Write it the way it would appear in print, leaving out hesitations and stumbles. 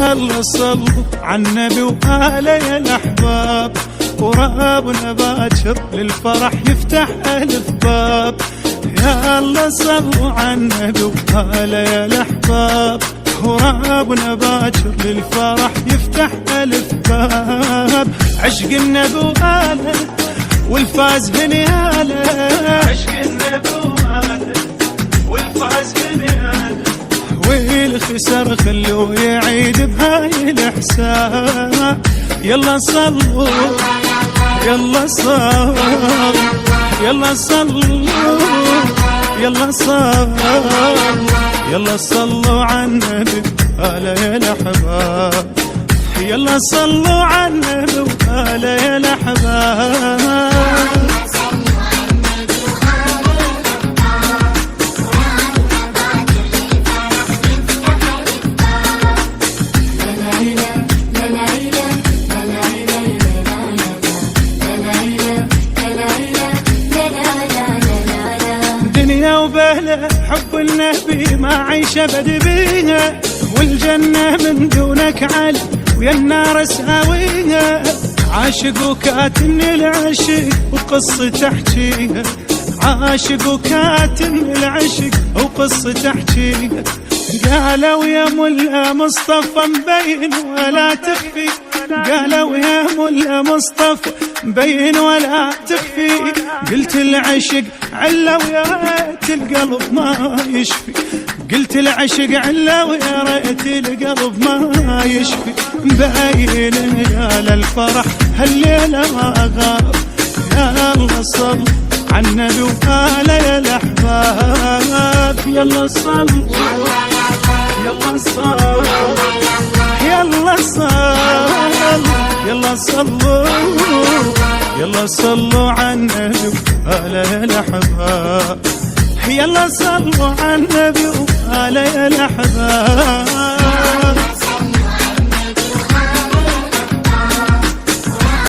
يلا صلوا عالنبي وآله يا الأحباب، ورابنا باكر للفرح يفتح ألف باب. يلا صلوا عالنبي وآله يا الأحباب، ورابنا باكر للفرح يفتح ألف باب. عشق النبي وآله والفاز بنياله، عشق النبي وآله والفاز بنياله، والخسر خلوه يعيد بهاي الإحسان. يلا صلوا يلا صلوا يلا صلوا يلا صلوا يلا صلوا عالنبي وآله يا الأحباب، يلا صلوا عالنبي وآله يا الأحباب. دنيا وبهله حب النبي ما عيش ابد بيها، والجنة من دونك علي ويا النار ساويها. عاشق وكاتم العشق وقصة تحكيها، عاشق وكاتم العشق وقصة تحكيها. قالوا يا ملا مصطفى مبين ولا تخفي، قالوا يا ملا مصطفى مبين ولا تخفي. قلت العشق علا ويا ريت القلب ما يشفي، قلت العشق علا ويا ريت القلب ما يشفي. مبين يا للفرح هالليلة ما غاب، يلا صل عالنبي وآله يا الأحباب. يلا صل يلا صل يلا صل يلا صلوا يلا صلوا عالنبي وآله يا الأحباب، يلا صلوا عالنبي وآله يا الأحباب.